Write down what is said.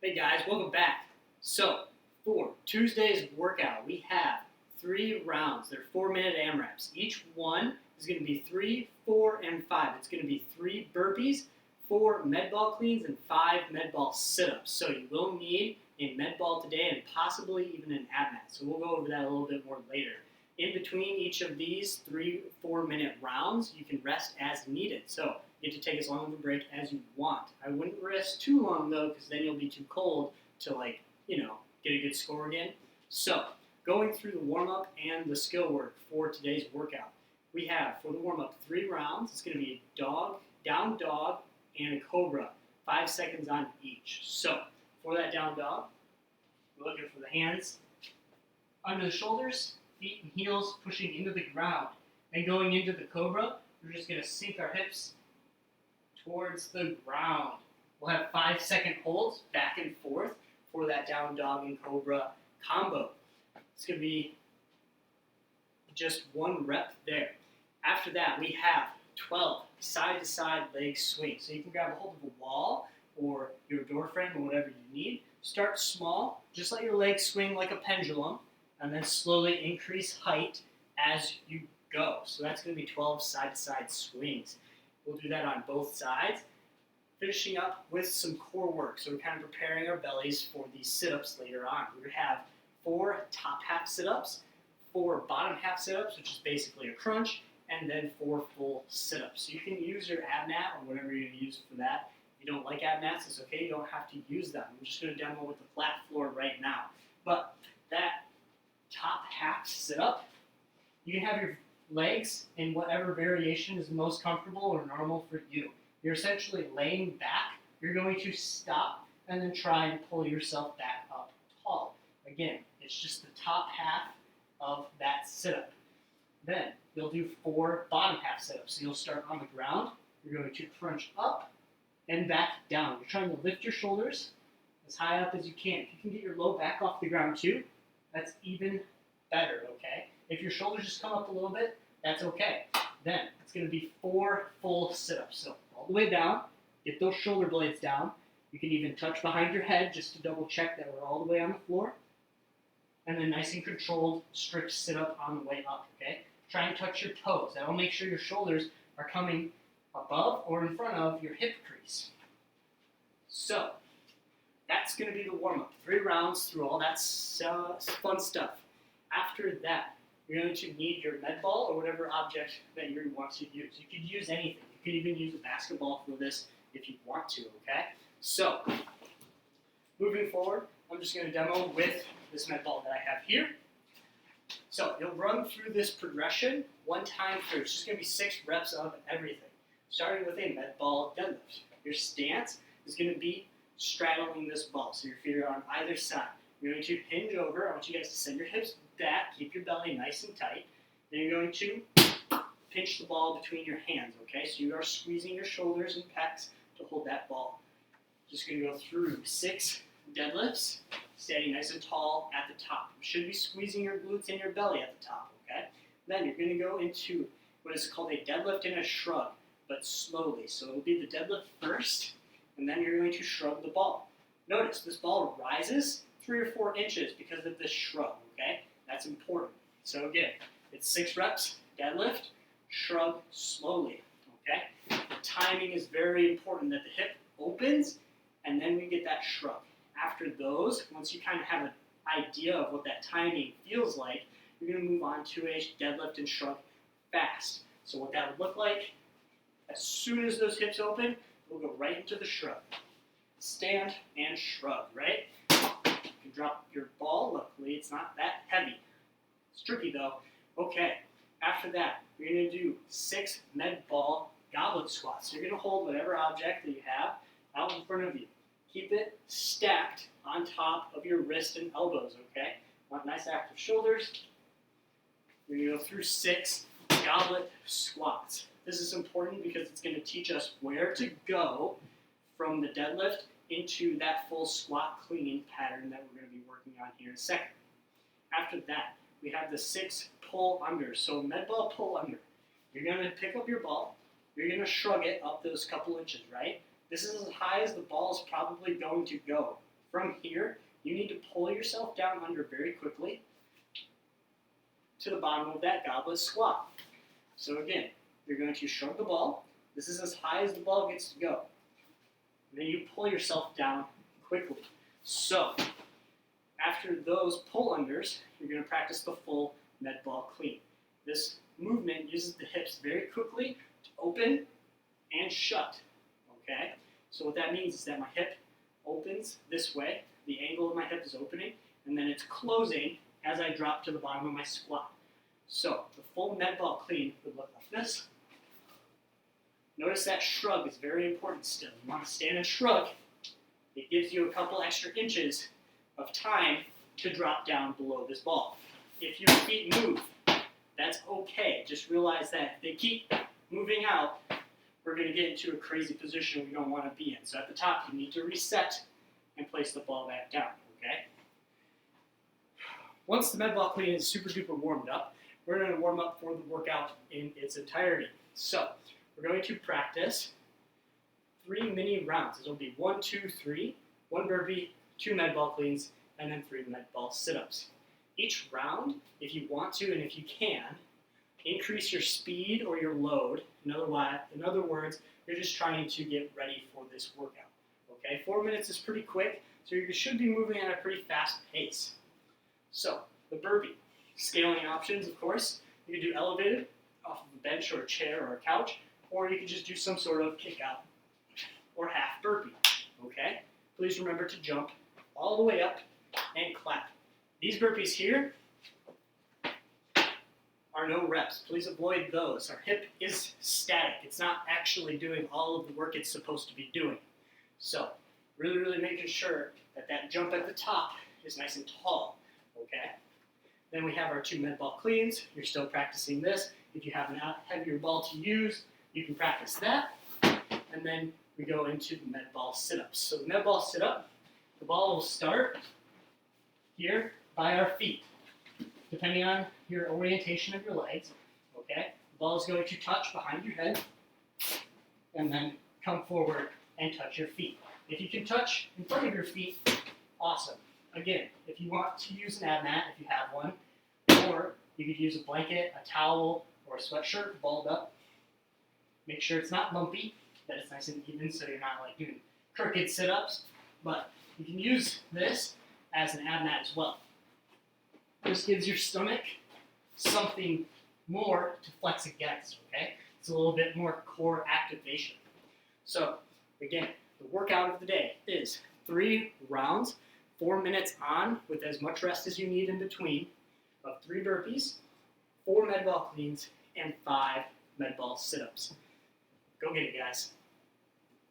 Hey guys, welcome back. So, for Tuesday's workout, we have 3 rounds. They're 4-minute AMRAPs. Each one is going to be 3, 4, and 5. It's going to be 3 burpees, 4 med ball cleans, and 5 med ball sit-ups. So you will need a med ball today and possibly even an ab mat. So we'll go over that a little bit more later. In between each of these 3 4-minute rounds, you can rest as needed. So you get to take as long of a break as you want. I wouldn't rest too long though, because then you'll be too cold to get a good score again. So going through the warm-up and the skill work for today's workout. We have, for the warm-up, 3 rounds. It's going to be a dog, down dog, and a cobra. 5 seconds on each. So for that down dog, we're looking for the hands under the shoulders, feet and heels pushing into the ground. And going into the cobra, we're just going to sink our hips towards the ground. We'll have 5-second holds back and forth for that down dog and cobra combo. It's going to be just 1 rep there. After that, we have 12 side-to-side leg swings. So you can grab a hold of a wall or your door frame or whatever you need. Start small, just let your legs swing like a pendulum, and then slowly increase height as you go. So that's going to be 12 side-to-side swings. We'll do that on both sides. Finishing up with some core work. So we're kind of preparing our bellies for these sit-ups later on. We have 4 top half sit-ups, 4 bottom half sit-ups, which is basically a crunch, and then 4 full sit-ups. So you can use your ab mat or whatever you're going to use for that. If you don't like ab mats, it's okay. You don't have to use them. I'm just going to demo with the flat floor right now. But that top half sit-up, you can have your legs in whatever variation is most comfortable or normal for you. You're essentially laying back. You're going to stop and then try and pull yourself back up tall. Again, it's just the top half of that sit-up. Then you'll do 4 bottom half sit-ups. So you'll start on the ground. You're going to crunch up and back down. You're trying to lift your shoulders as high up as you can. If you can get your low back off the ground too, that's even better, okay? If your shoulders just come up a little bit, that's okay. Then it's going to be 4 full sit-ups. So all the way down, get those shoulder blades down. You can even touch behind your head just to double check that we're all the way on the floor. And then nice and controlled, strict sit-up on the way up, okay? Try and touch your toes. That'll make sure your shoulders are coming above or in front of your hip crease. So that's going to be the warm-up. 3 rounds through all that fun stuff. After that, you're going to need your med ball or whatever object that you want to use. You could use anything. You could even use a basketball for this if you want to, okay? So, moving forward, I'm just going to demo with this med ball that I have here. So, you'll run through this progression 1 time through. It's just going to be 6 reps of everything. Starting with a med ball deadlift. Your stance is going to be straddling this ball. So your feet are on either side. You're going to hinge over. I want you guys to send your hips back, keep your belly nice and tight. Then you're going to pinch the ball between your hands, okay? So you are squeezing your shoulders and pecs to hold that ball. Just going to go through 6 deadlifts, standing nice and tall at the top. You should be squeezing your glutes and your belly at the top, okay? Then you're going to go into what is called a deadlift and a shrug, but slowly. So it'll be the deadlift first, and then you're going to shrug the ball. Notice this ball rises 3 or 4 inches because of this shrug, okay? That's important. So again, it's 6 reps, deadlift, shrug slowly, okay? The timing is very important that the hip opens and then we get that shrug. After those, once you kind of have an idea of what that timing feels like, you're going to move on to a deadlift and shrug fast. So what that would look like, as soon as those hips open, we'll go right into the shrug. Stand and shrug, right? You can drop your ball. Luckily, it's not that heavy. It's tricky though. Okay, after that, you're going to do 6 med ball goblet squats. So you're going to hold whatever object that you have out in front of you. Keep it stacked on top of your wrist and elbows, okay? Want nice active shoulders. You're going to go through 6 goblet squats. This is important because it's going to teach us where to go from the deadlift into that full squat cleaning pattern that we're going to be working on here in a second. After that, we have the 6 pull unders. So med ball pull under. You're going to pick up your ball. You're going to shrug it up those couple inches, right? This is as high as the ball is probably going to go From here, you need to pull yourself down under very quickly to the bottom of that goblet squat. So again, you're going to shrug the ball. This is as high as the ball gets to go. And then you pull yourself down quickly. So after those pull unders, you're going to practice the full med ball clean. This movement uses the hips very quickly to open and shut. Okay? So what that means is that my hip opens this way, the angle of my hip is opening, and then it's closing as I drop to the bottom of my squat. So the full med ball clean would look like this. Notice that shrug is very important still. You want to stand and shrug. It gives you a couple extra inches of time to drop down below this ball. If your feet move, that's okay. Just realize that if they keep moving out, we're going to get into a crazy position we don't want to be in. So at the top, you need to reset and place the ball back down, okay? Once the med ball clean is super duper warmed up, we're going to warm up for the workout in its entirety. So we're going to practice 3 mini rounds. It'll be 1, 2, 3, 1 burpee, 2 med ball cleans, and then 3 med ball sit-ups. Each round, if you want to and if you can, increase your speed or your load. In other words, you're just trying to get ready for this workout. Okay, 4 minutes is pretty quick, so you should be moving at a pretty fast pace. So, the burpee. Scaling options, of course. You can do elevated off of a bench or a chair or a couch, or you can just do some sort of kick out or half burpee. Okay? Please remember to jump all the way up and clap. These burpees here are no reps. Please avoid those. Our hip is static. It's not actually doing all of the work it's supposed to be doing. So, really making sure that that jump at the top is nice and tall. Okay? Then we have our 2 med ball cleans. You're still practicing this. If you have a heavier ball to use, you can practice that. And then we go into the med ball sit-ups. So the med ball sit-up, the ball will start here by our feet, depending on your orientation of your legs. Okay? The ball is going to touch behind your head and then come forward and touch your feet. If you can touch in front of your feet, awesome. Again, if you want to use an ab mat, if you have one, or you could use a blanket, a towel, or a sweatshirt balled up. Make sure it's not lumpy, that it's nice and even so you're not like doing crooked sit-ups. But you can use this as an ab mat as well. This gives your stomach something more to flex against, okay? It's a little bit more core activation. So, again, the workout of the day is 3 rounds, 4 minutes on with as much rest as you need in between, of 3 burpees, 4 med ball cleans, and 5 med ball sit-ups. Go get it, guys.